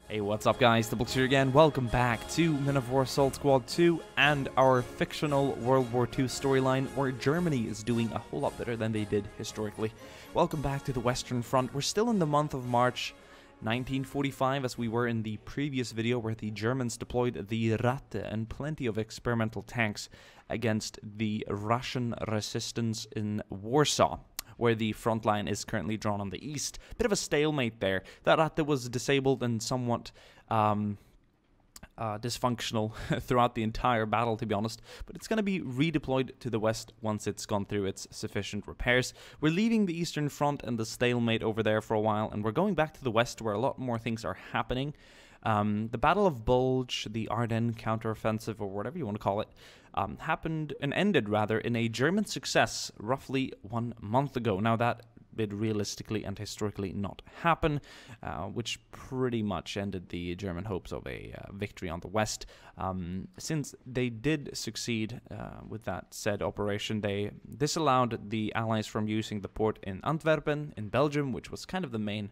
Hey, what's up guys, DiplexHeated here again. Welcome back to Men of War Assault Squad 2 and our fictional World War II storyline where Germany is doing a whole lot better than they did historically. Welcome back to the Western Front. We're still in the month of March 1945 as we were in the previous video where the Germans deployed the Ratte and plenty of experimental tanks against the Russian resistance in Warsaw, where the front line is currently drawn on the east. Bit of a stalemate there. That Ratte was disabled and somewhat dysfunctional throughout the entire battle, to be honest, but it's going to be redeployed to the west once it's gone through its sufficient repairs. We're leaving the Eastern Front and the stalemate over there for a while, and we're going back to the west where a lot more things are happening. The Battle of Bulge, the Ardennes counteroffensive, or whatever you want to call it, happened and ended, rather, in a German success roughly 1 month ago. Now, that did realistically and historically not happen, which pretty much ended the German hopes of a victory on the west. Since they did succeed with that said operation, they disallowed the Allies from using the port in Antwerpen in Belgium, which was kind of the main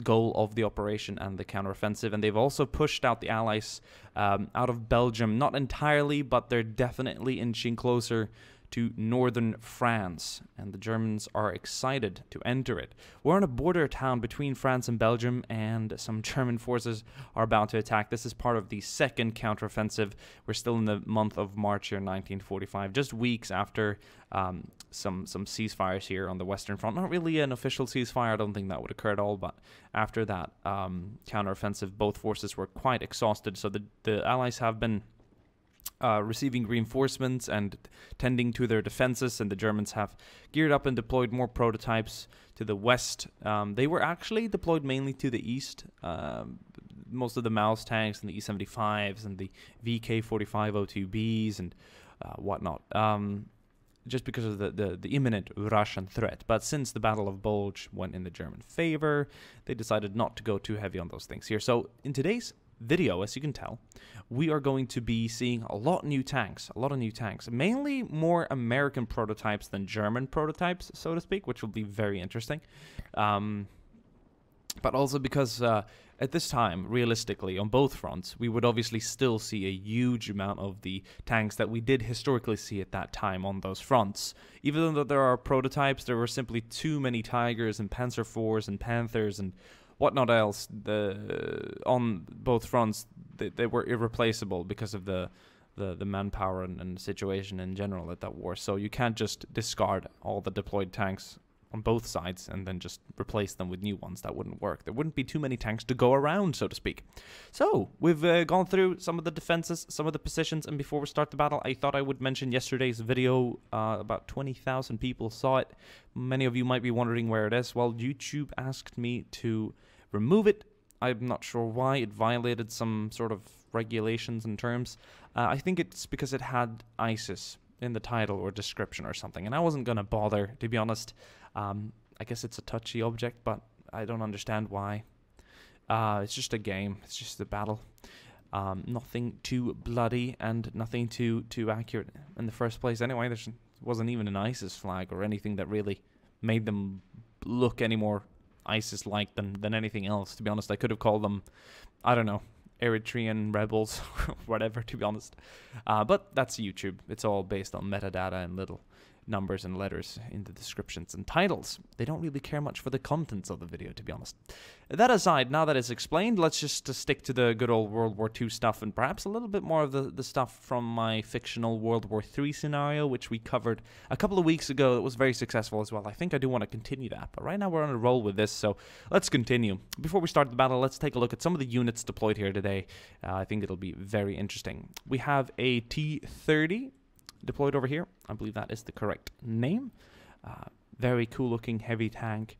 goal of the operation and the counteroffensive, and they've also pushed out the Allies out of Belgium, not entirely, but they're definitely inching closer to northern France, and the Germans are excited to enter it. We're in a border town between France and Belgium, and some German forces are about to attack. This is part of the second counteroffensive. We're still in the month of March here, 1945, just weeks after some ceasefires here on the Western Front. Not really an official ceasefire, I don't think that would occur at all, but after that counteroffensive, both forces were quite exhausted, so the Allies have been receiving reinforcements and tending to their defenses, and the Germans have geared up and deployed more prototypes to the west. They were actually deployed mainly to the east. Most of the Maus tanks and the E-75s and the VK-4502Bs and whatnot, just because of the imminent Russian threat. But since the Battle of Bulge went in the German favor, they decided not to go too heavy on those things here. So in today's video, as you can tell, we are going to be seeing a lot of new tanks, mainly more American prototypes than German prototypes, so to speak, which will be very interesting. But also because at this time, realistically, on both fronts, we would obviously still see a huge amount of the tanks that we did historically see at that time on those fronts. Even though there are prototypes, there were simply too many Tigers and Panzer IVs and Panthers and whatnot else on both fronts. They were irreplaceable because of the manpower and the situation in general at that war. So you can't just discard all the deployed tanks on both sides and then just replace them with new ones. That wouldn't work. There wouldn't be too many tanks to go around, so to speak. So we've gone through some of the defenses, some of the positions, and before we start the battle, I thought I would mention yesterday's video. About 20,000 people saw it. Many of you might be wondering where it is. Well, YouTube asked me to remove it. I'm not sure why. It violated some sort of regulations and terms. I think it's because it had ISIS in the title or description or something, and I wasn't going to bother, to be honest. I guess it's a touchy object, but I don't understand why. It's just a game. It's just a battle. Nothing too bloody and nothing too accurate in the first place. Anyway, there wasn't even an ISIS flag or anything that really made them look any more ISIS-like than anything else. To be honest, I could have called them, I don't know, Eritrean rebels or whatever, to be honest. But that's YouTube. It's all based on metadata and little numbers and letters in the descriptions and titles. They don't really care much for the contents of the video, to be honest. That aside, now that it's explained, let's just stick to the good old World War II stuff and perhaps a little bit more of the stuff from my fictional World War III scenario, which we covered a couple of weeks ago. That was very successful as well. I think I do want to continue that, but right now we're on a roll with this, so let's continue. Before we start the battle, let's take a look at some of the units deployed here today. I think it'll be very interesting. We have a T-30 deployed over here. I believe that is the correct name. Very cool looking heavy tank.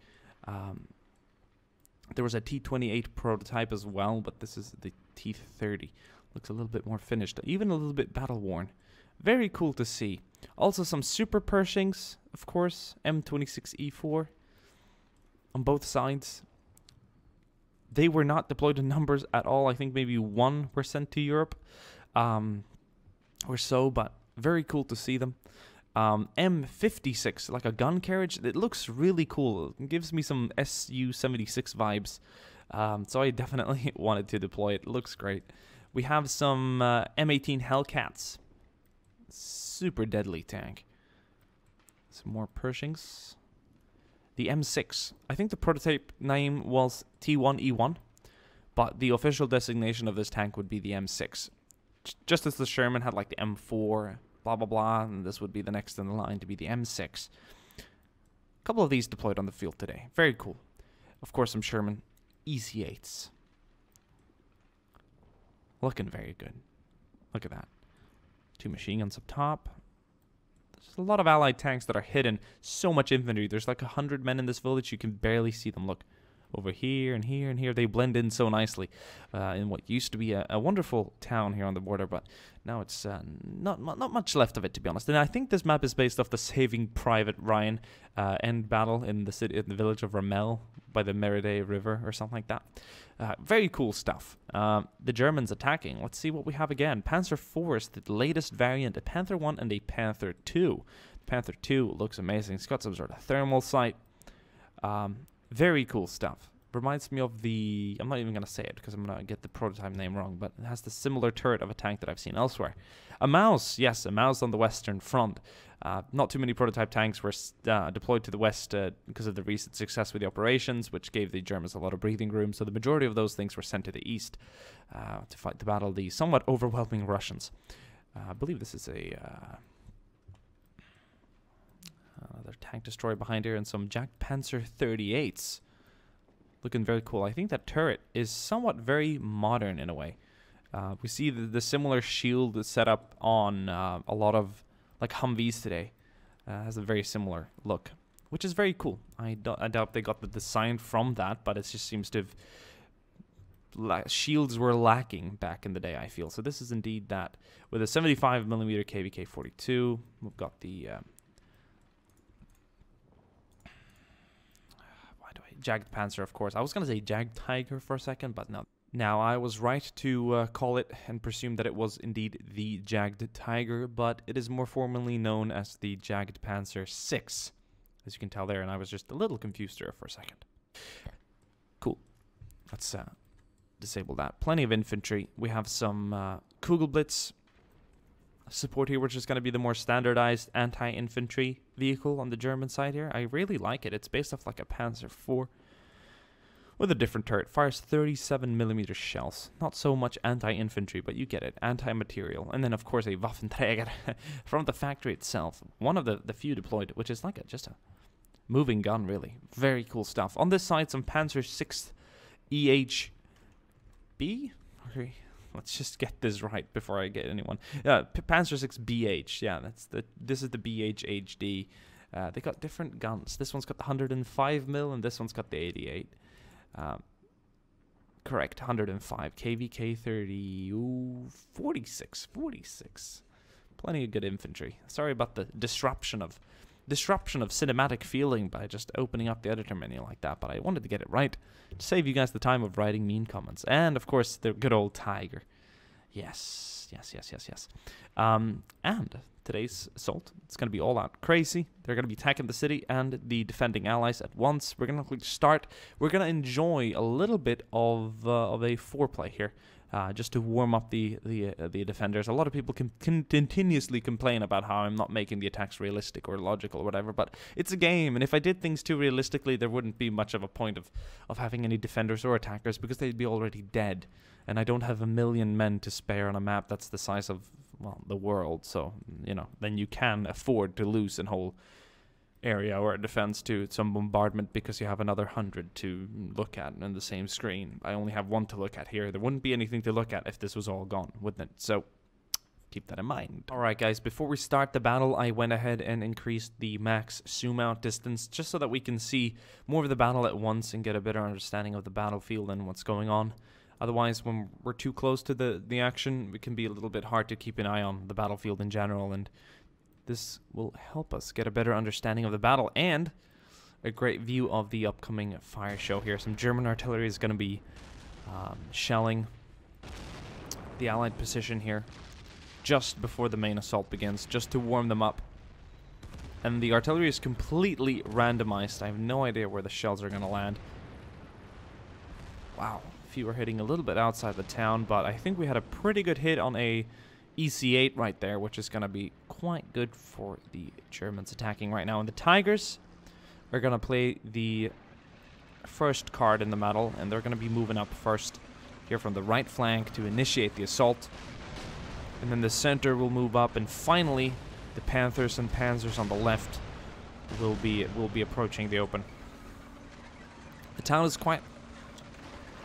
There was a T-28 prototype as well, but this is the T-30. Looks a little bit more finished, even a little bit battle worn. Very cool to see. Also some Super Pershings, of course, M26E4 on both sides. They were not deployed in numbers at all. I think maybe one were sent to Europe or so, but very cool to see them. M56, like a gun carriage. It looks really cool. It gives me some Su-76 vibes. So I definitely wanted to deploy it. It looks great. We have some M18 Hellcats. Super deadly tank. Some more Pershings. The M6. I think the prototype name was T1E1, but the official designation of this tank would be the M6. Just as the Sherman had like the M4, blah blah blah, and this would be the next in the line to be the M6. A couple of these deployed on the field today. Very cool. Of course, some Sherman EC8s. Looking very good. Look at that. 2 machine guns up top. There's a lot of allied tanks that are hidden. So much infantry. There's like 100 men in this village. You can barely see them. Look. Over here and here and here. They blend in so nicely in what used to be a wonderful town here on the border, but now it's not much left of it, to be honest. And I think this map is based off the Saving Private Ryan end battle in the village of Ramel by the Meride River or something like that. Very cool stuff. The Germans attacking. Let's see what we have again. Panzer IV is the latest variant, a Panther 1 and a Panther 2. Panther 2 looks amazing. It's got some sort of thermal sight. Very cool stuff. Reminds me of the... I'm not even going to say it because I'm going to get the prototype name wrong, but it has the similar turret of a tank that I've seen elsewhere. A Maus, yes, a Maus on the Western Front. Not too many prototype tanks were deployed to the West because of the recent success with the operations, which gave the Germans a lot of breathing room, so the majority of those things were sent to the East to fight the battle the somewhat overwhelming Russians. I believe this is another tank destroyer behind here and some Jack Panzer 38s. Looking very cool. I think that turret is somewhat very modern in a way. We see the similar shield set up on a lot of like Humvees today. Has a very similar look, which is very cool. I doubt they got the design from that, but it just seems to have... shields were lacking back in the day, I feel. So this is indeed that. With a 75mm KVK-42, we've got the... Jagged Panzer, of course. I was going to say Jagged Tiger for a second, but no. Now, I was right to call it and presume that it was indeed the Jagged Tiger, but it is more formally known as the Jagged Panzer 6, as you can tell there, and I was just a little confused there for a second. Cool. Let's disable that. Plenty of infantry. We have some Kugelblitz support here, which is going to be the more standardized anti-infantry vehicle on the German side here. I really like it. It's based off like a Panzer IV with a different turret. Fires 37mm shells. Not so much anti-infantry, but you get it. Anti-material. And then, of course, a Waffenträger from the factory itself. One of the few deployed, which is like just a moving gun, really. Very cool stuff. On this side, some Panzer 6 EHB? Okay. Let's just get this right before I get anyone. Panzer 6 BH. Yeah, this is the BH HD. They got different guns. This one's got the 105mm and this one's got the 88. Correct, 105. KVK 30. Ooh, 46. Plenty of good infantry. Sorry about the disruption of cinematic feeling by just opening up the editor menu like that, but I wanted to get it right to save you guys the time of writing mean comments. And, of course, the good old Tiger. Yes. And today's assault, it's going to be all out crazy. They're going to be attacking the city and the defending allies at once. We're going to start. We're going to enjoy a little bit of a foreplay here. Just to warm up the defenders. A lot of people can continuously complain about how I'm not making the attacks realistic or logical or whatever, but it's a game, and if I did things too realistically, there wouldn't be much of a point of having any defenders or attackers because they'd be already dead, and I don't have 1 million men to spare on a map that's the size of, well, the world, so, you know, then you can afford to lose a whole area or a defense to some bombardment because you have another 100 to look at in the same screen. I only have 1 to look at here. There wouldn't be anything to look at if this was all gone, wouldn't it? So keep that in mind. Alright guys, before we start the battle, I went ahead and increased the max zoom out distance just so that we can see more of the battle at once and get a better understanding of the battlefield and what's going on. Otherwise, when we're too close to the action, it can be a little bit hard to keep an eye on the battlefield in general, and this will help us get a better understanding of the battle and a great view of the upcoming fire show here. Some German artillery is going to be shelling the Allied position here just before the main assault begins, just to warm them up. And the artillery is completely randomized. I have no idea where the shells are going to land. Wow, a few were hitting a little bit outside the town, but I think we had a pretty good hit on a EC8 right there, which is going to be quite good for the Germans attacking right now. And the Tigers are going to play the first card in the battle, and they're going to be moving up first here from the right flank to initiate the assault. And then the center will move up, and finally the Panthers and Panzers on the left will be approaching the open. The town is quite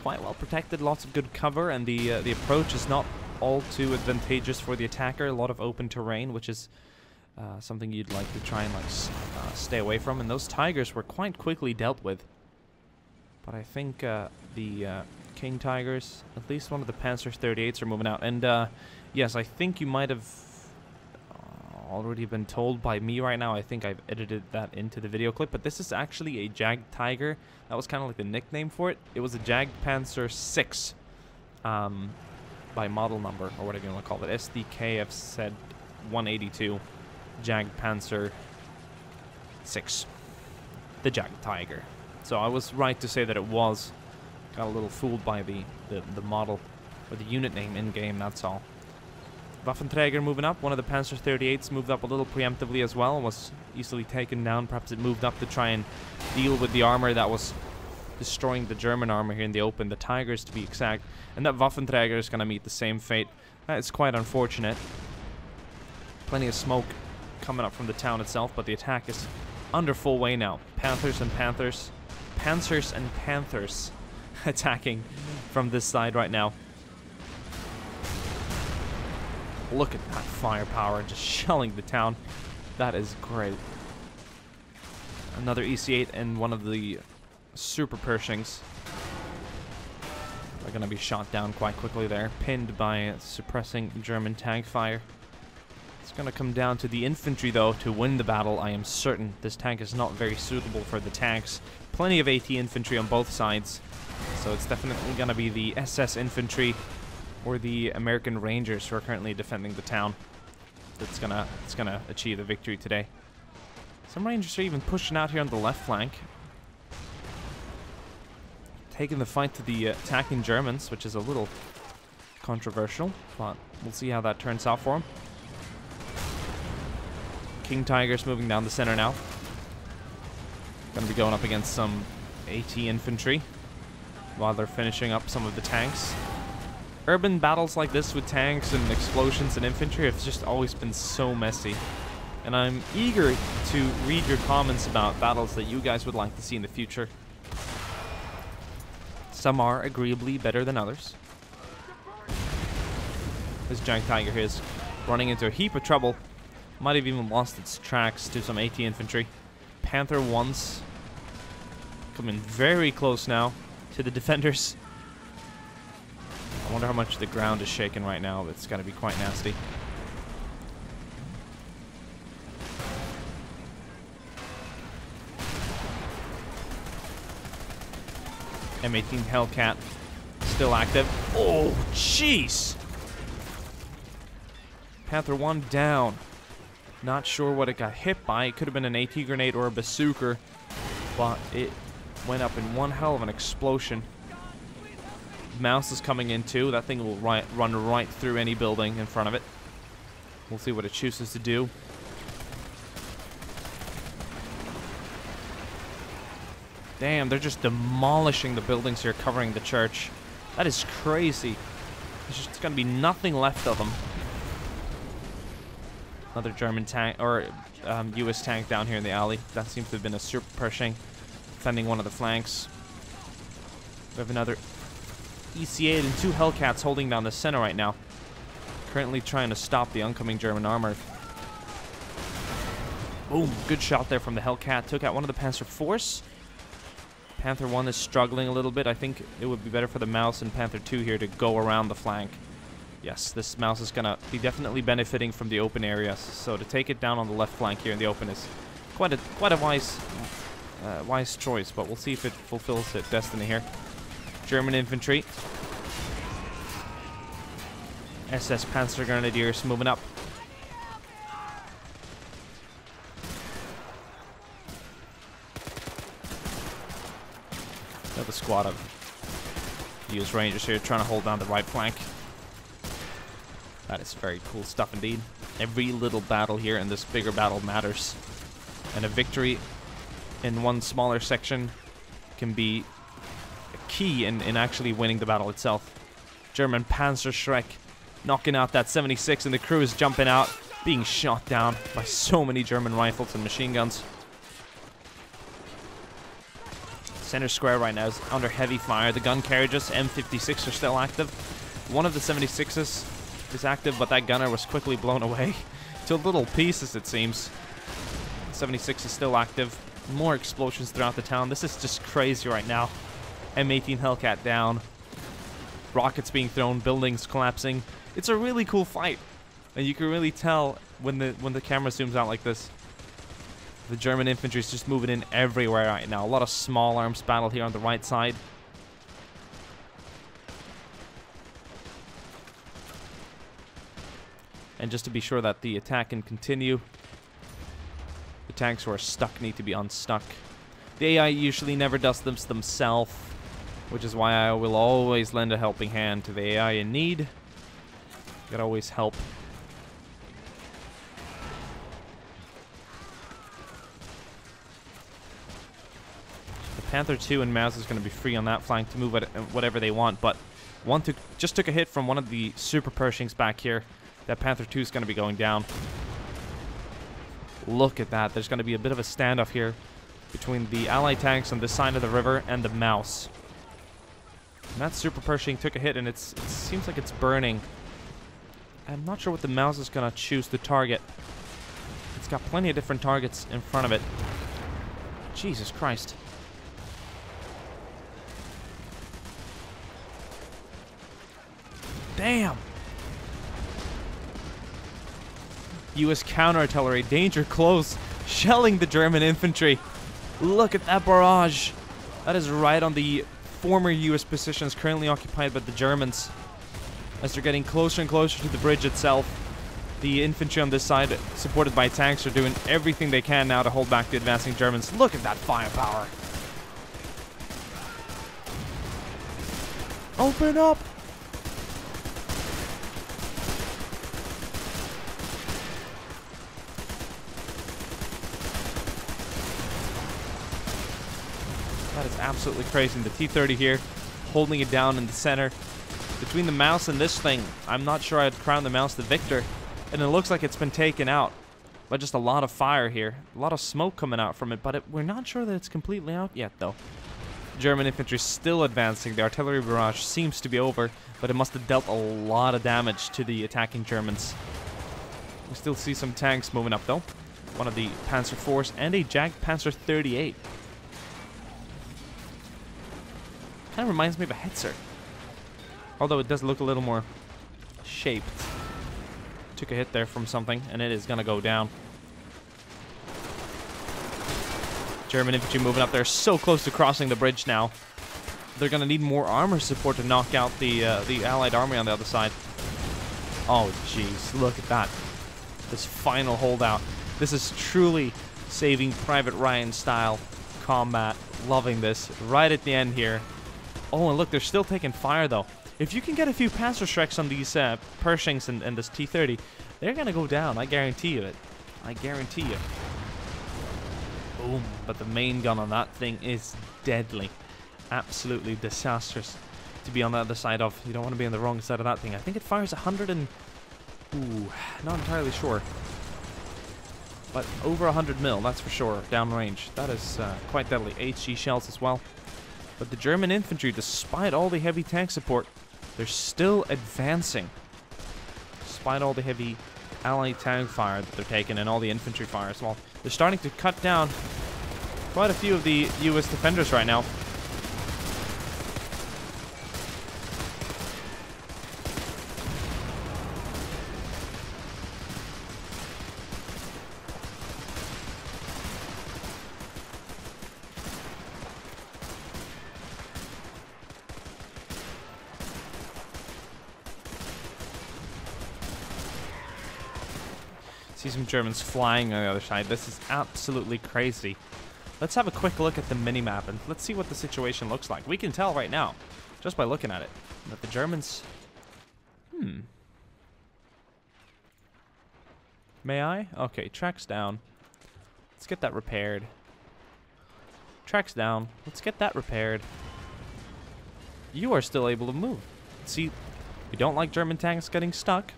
well protected, lots of good cover, and the approach is not all too advantageous for the attacker. A lot of open terrain, which is something you'd like to try and stay away from. And those Tigers were quite quickly dealt with. But I think the King Tigers, at least one of the Panzer 38s, are moving out. And yes, I think you might have already been told by me right now. I think I've edited that into the video clip, but this is actually a Jag Tiger. That was kind of like the nickname for it. It was a Jag Panzer 6 by model number, or whatever you want to call it. SDKF said 182 Jag Panzer 6, the Jag Tiger. So I was right to say that it was. Got a little fooled by the model or the unit name in game, that's all. Waffenträger moving up. One of the Panzer 38s moved up a little preemptively as well. Was easily taken down. Perhaps it moved up to try and deal with the armor that was destroying the German armor here in the open. The Tigers, to be exact. And that Waffenträger is going to meet the same fate. That is quite unfortunate. Plenty of smoke coming up from the town itself, but the attack is under full way now. Panthers and Panthers. Panzers and Panthers attacking from this side right now. Look at that firepower, just shelling the town. That is great. Another EC8 and one of the Super Pershings are going to be shot down quite quickly there, pinned by suppressing German tank fire. It's going to come down to the infantry, though, to win the battle. I am certain this tank is not very suitable for the tanks. Plenty of AT infantry on both sides, so it's definitely going to be the SS infantry or the American Rangers who are currently defending the town that's gonna achieve the victory today. Some Rangers are even pushing out here on the left flank, taking the fight to the attacking Germans, which is a little controversial, but we'll see how that turns out for them. King Tigers moving down the center now. Gonna be going up against some AT infantry while they're finishing up some of the tanks. Urban battles like this with tanks and explosions and infantry have just always been so messy. And I'm eager to read your comments about battles that you guys would like to see in the future. Some are agreeably better than others. This giant tiger here is running into a heap of trouble. Might have even lost its tracks to some AT infantry. Panther 1s coming very close now to the defenders. I wonder how much the ground is shaking right now. It's got to be quite nasty. M18 Hellcat still active. Oh, jeez! Panther 1 down. Not sure what it got hit by. It could have been an AT grenade or a bazooka, but it went up in one hell of an explosion. Mouse is coming in too. That thing will run right through any building in front of it. We'll see what it chooses to do. Damn, they're just demolishing the buildings here covering the church. That is crazy. There's just gonna be nothing left of them. Another German tank, or US tank down here in the alley. That seems to have been a Super Pershing defending one of the flanks. We have another EC8 and 2 Hellcats holding down the center right now. Currently trying to stop the oncoming German armor. Boom, good shot there from the Hellcat. Took out one of the Panzer IVs. Panther 1 is struggling a little bit. I think it would be better for the Mouse and Panther 2 here to go around the flank. Yes, this Mouse is going to be definitely benefiting from the open areas. So to take it down on the left flank here in the open is quite a wise choice. But we'll see if it fulfills its destiny here. German infantry. SS Panzer Grenadiers moving up. Another squad of US Rangers here trying to hold down the right flank. That is very cool stuff indeed. Every little battle here in this bigger battle matters. And a victory in one smaller section can be a key in actually winning the battle itself. German Panzerschreck knocking out that 76, and the crew is jumping out, being shot down by so many German rifles and machine guns. Center square right now is under heavy fire. The gun carriages, M56, are still active. One of the 76s is active, but that gunner was quickly blown away to little pieces, it seems. 76 is still active. More explosions throughout the town. This is just crazy right now. M18 Hellcat down. Rockets being thrown, buildings collapsing. It's a really cool fight, and you can really tell when the camera zooms out like this. The German infantry is just moving in everywhere right now. A lot of small arms battle here on the right side. And just to be sure that the attack can continue, the tanks who are stuck need to be unstuck. The AI usually never does this themselves, which is why I will always lend a helping hand to the AI in need. You gotta always help. The Panther II and Maus is going to be free on that flank to move at whatever they want, but one just took a hit from one of the Super Pershings back here. That Panther II is going to be going down. Look at that. There's going to be a bit of a standoff here between the Allied tanks on this side of the river and the Maus. And that Super Pershing took a hit, and it seems like it's burning. I'm not sure what the Maus is going to choose to target. It's got plenty of different targets in front of it. Jesus Christ. Damn. US counter-artillery, danger close, shelling the German infantry. Look at that barrage. That is right on the former US positions currently occupied by the Germans. As they're getting closer and closer to the bridge itself, the infantry on this side, supported by tanks, are doing everything they can now to hold back the advancing Germans. Look at that firepower. Open up! That is absolutely crazy. And the T-30 here, holding it down in the center. Between the Maus and this thing, I'm not sure I'd crown the Maus the victor. And it looks like it's been taken out by just a lot of fire here. A lot of smoke coming out from it, but we're not sure that it's completely out yet, though. German infantry still advancing. The artillery barrage seems to be over, but it must have dealt a lot of damage to the attacking Germans. We still see some tanks moving up, though. One of the Panzer IVs and a Jag Panzer 38. Kind of reminds me of a Hetzer, although it does look a little more shaped. Took a hit there from something, and it is going to go down. German infantry moving up there, so close to crossing the bridge now. They're going to need more armor support to knock out the Allied army on the other side. Oh, jeez, look at that. This final holdout. This is truly Saving Private Ryan style combat. Loving this. Right at the end here. Oh, and look, they're still taking fire, though. If you can get a few Panzerschrecks on these Pershings and this T-30, they're going to go down. I guarantee you it. I guarantee you. Boom. But the main gun on that thing is deadly. Absolutely disastrous to be on the other side of. You don't want to be on the wrong side of that thing. I think it fires 100 and... Ooh, not entirely sure. But over 100 mil, that's for sure, downrange. That is quite deadly. HE shells as well. But the German infantry, despite all the heavy tank support, they're still advancing. Despite all the heavy Allied tank fire that they're taking and all the infantry fire as well. They're starting to cut down quite a few of the US defenders right now. See some Germans flying on the other side. This is absolutely crazy. Let's have a quick look at the minimap and let's see what the situation looks like. We can tell right now just by looking at it. But the Germans... May I? Okay, tracks down. Let's get that repaired. Tracks down. Let's get that repaired. You are still able to move. See, we don't like German tanks getting stuck.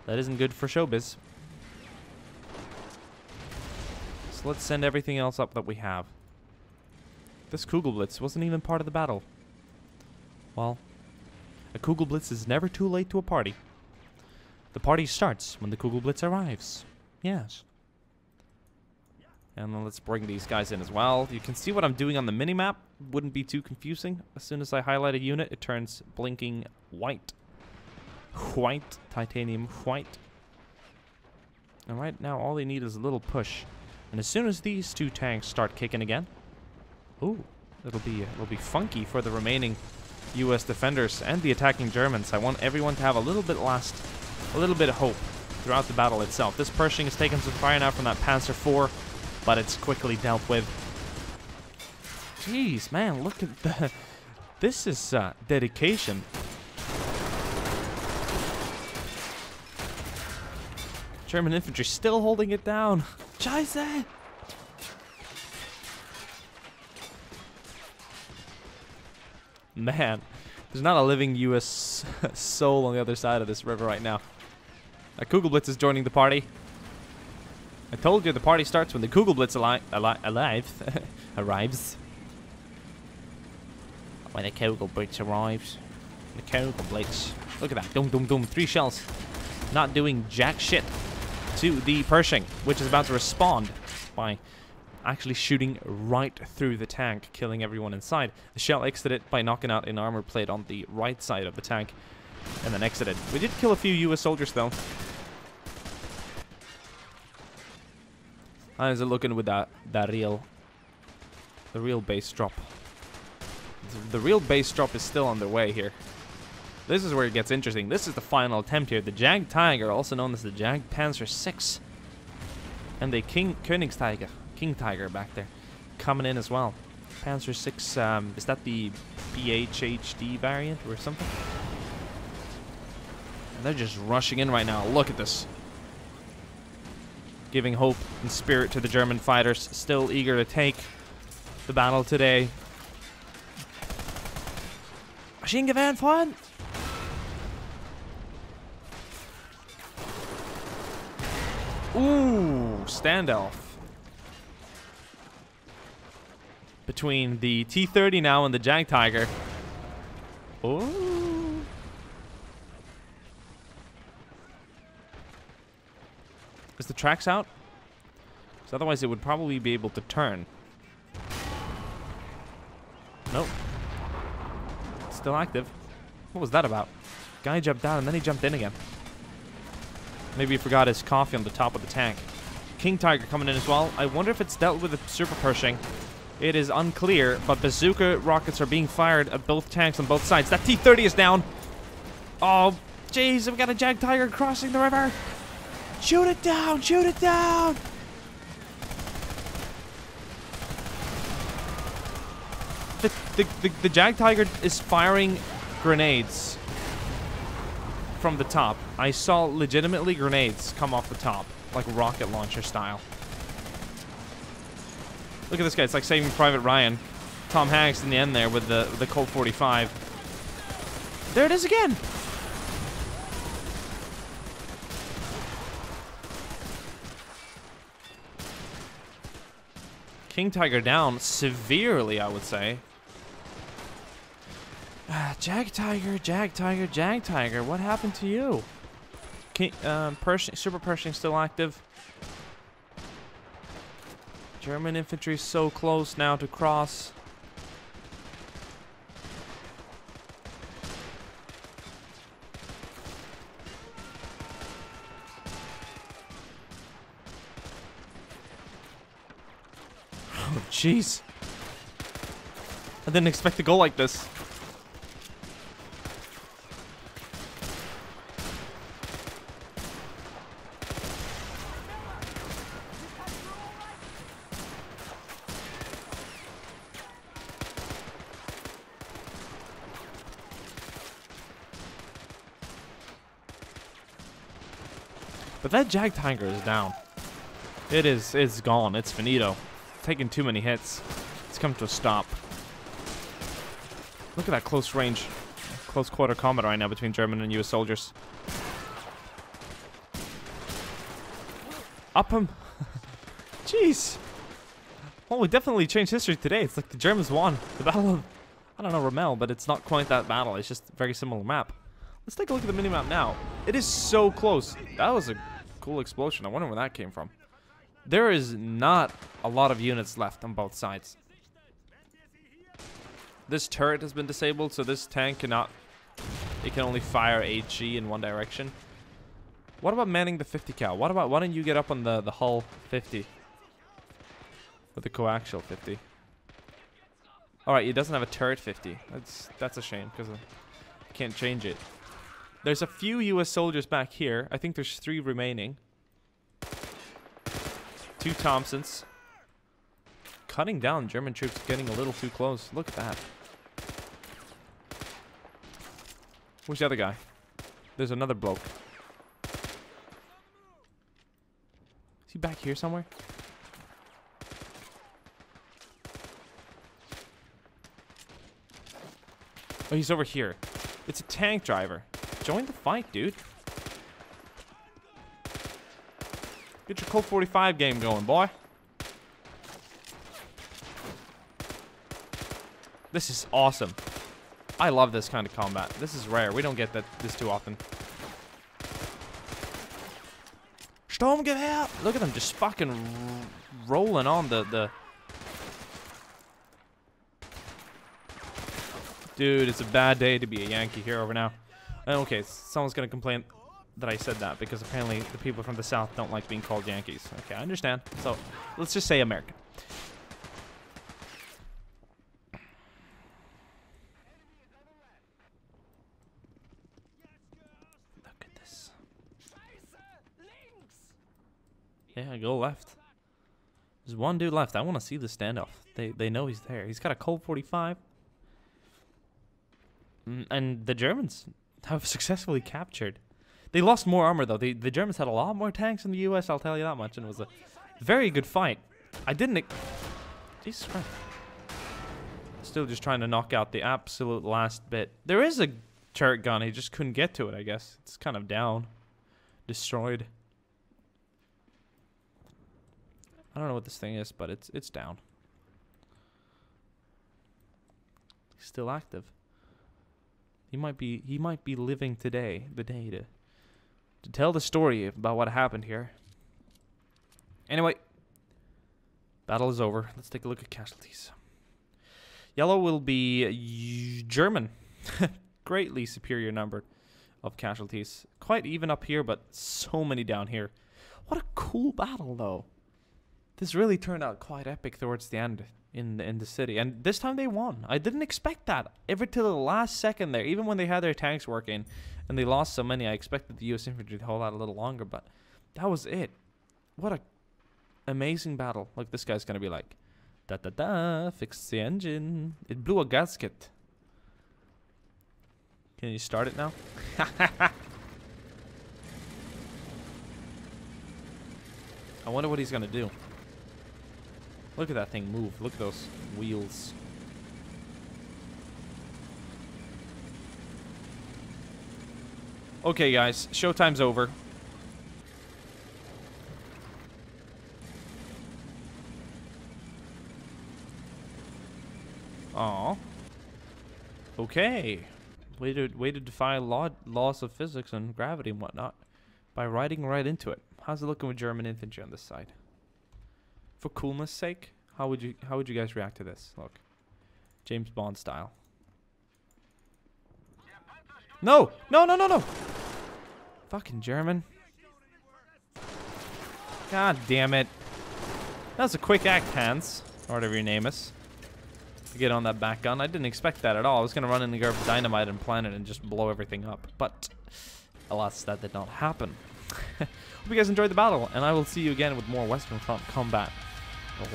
That isn't good for showbiz. So let's send everything else up that we have. This Kugelblitz wasn't even part of the battle. Well, a Kugelblitz is never too late to a party. The party starts when the Kugelblitz arrives. Yes. And then let's bring these guys in as well. You can see what I'm doing on the minimap. Wouldn't be too confusing. As soon as I highlight a unit, it turns blinking white. White. Titanium white. And right now, all they need is a little push. And as soon as these two tanks start kicking again... Ooh, it'll be funky for the remaining U.S. defenders and the attacking Germans. I want everyone to have a little bit of hope throughout the battle itself. This Pershing is taking some fire now from that Panzer IV, but it's quickly dealt with. Jeez, man, look at the... This is dedication. German infantry still holding it down. Scheiße! Man, there's not a living U.S. soul on the other side of this river right now. A Kugelblitz is joining the party. I told you the party starts when the Kugelblitz arrives. When the Kugelblitz arrives. The Kugelblitz. Look at that. Dum dum dum. 3 shells. Not doing jack shit to the Pershing, which is about to respond by actually shooting right through the tank, killing everyone inside. The shell exited by knocking out an armor plate on the right side of the tank, and then exited. We did kill a few U.S. soldiers, though. How is it looking with the real base drop? The real base drop is still on their way here. This is where it gets interesting. This is the final attempt here. The Jag Tiger, also known as the Jag Panzer VI, and the Königstiger. King Tiger back there, coming in as well. Panzer VI, is that the BHHD variant or something? And they're just rushing in right now. Look at this. Giving hope and spirit to the German fighters, still eager to take the battle today. Maschinengewehr front! Ooh, standoff. Between the T-30 now and the Jag Tiger. Oh. Is the tracks out? Because otherwise it would probably be able to turn. Nope. Still active. What was that about? Guy jumped down and then he jumped in again. Maybe he forgot his coffee on the top of the tank. King Tiger coming in as well. I wonder if it's dealt with a Super Pershing. It is unclear, but bazooka rockets are being fired at both tanks on both sides. That T-30 is down. Oh, jeez, we've got a Jag Tiger crossing the river. Shoot it down, shoot it down. The Jag Tiger is firing grenades from the top. I saw legitimately grenades come off the top, like rocket launcher style. Look at this guy. It's like Saving Private Ryan. Tom Hanks in the end there with the Colt 45. There it is again. King Tiger down severely, I would say. Jag Tiger, Jag Tiger, Jag Tiger. What happened to you? Pershing, Super Pershing still active. German infantry so close now to cross. Oh, jeez. I didn't expect to go like this. But that Jag Tiger is down. It's gone. It's finito. Taking too many hits. It's come to a stop. Look at that close range, close quarter combat right now between German and US soldiers. Up him. Jeez. Well, we definitely changed history today. It's like the Germans won the battle of, I don't know, Rommel, but it's not quite that battle. It's just a very similar map. Let's take a look at the minimap now. It is so close. That was a cool explosion. I wonder where that came from. There is not a lot of units left on both sides. This turret has been disabled, so this tank cannot... It can only fire HE in one direction. What about manning the 50 cal? Why don't you get up on the hull 50? With the coaxial 50. Alright, it doesn't have a turret 50. That's a shame, because I can't change it. There's a few US soldiers back here. I think there's 3 remaining. 2 Thompsons. Cutting down German troops, getting a little too close. Look at that. Where's the other guy? There's another bloke. Is he back here somewhere? Oh, he's over here. It's a tank driver. Join the fight, dude. Get your Colt 45 game going, boy. This is awesome. I love this kind of combat. This is rare. We don't get this too often. Sturmgewehr! Look at them just fucking rolling on the... Dude, it's a bad day to be a Yankee here over now. Okay, someone's gonna complain that I said that because apparently the people from the South don't like being called Yankees. Okay, I understand. So, let's just say American. Look at this. Yeah, go left. There's one dude left. I want to see the standoff. They know he's there. He's got a Colt 45. And the Germans have successfully captured. They lost more armor, though. The Germans had a lot more tanks than the US, I'll tell you that much. And it was a very good fight. I didn't... Jesus Christ. Still just trying to knock out the absolute last bit. There is a turret gun. He just couldn't get to it, I guess. It's kind of down. Destroyed. I don't know what this thing is, but it's down. He's still active. He might be living today, the day to tell the story about what happened here. Anyway, battle is over. Let's take a look at casualties. Yellow will be German. Greatly superior number of casualties. Quite even up here, but so many down here. What a cool battle, though. This really turned out quite epic towards the end in the city. And this time they won. I didn't expect that. Ever till the last second there, even when they had their tanks working and they lost so many, I expected the US infantry to hold out a little longer, but that was it. What a amazing battle. Like, this guy's gonna be like, da-da-da, fix the engine. It blew a gasket. Can you start it now? I wonder what he's gonna do. Look at that thing move. Look at those wheels. Okay, guys. Showtime's over. Aw. Okay. Way to defy laws of physics and gravity and whatnot by riding right into it. How's it looking with German infantry on this side? For coolness sake, how would you guys react to this? Look, James Bond style. No! No! No! No! No! Fucking German. God damn it! That was a quick act, Hans, or whatever your name is. To get on that back gun, I didn't expect that at all. I was gonna run in the grab dynamite and plant it and just blow everything up, but alas, that did not happen. Hope you guys enjoyed the battle, and I will see you again with more Western Front combat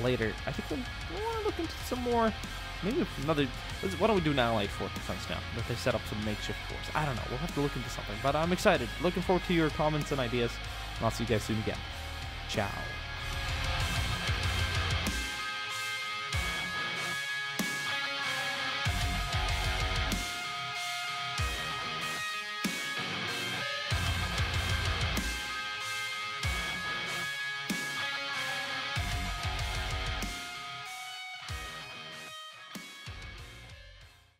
later. I think we want to look into some more, maybe another, what do we do now, like Fort Defense now, that they set up some makeshift force? I don't know, we'll have to look into something, but I'm excited, looking forward to your comments and ideas. I'll see you guys soon again. Ciao.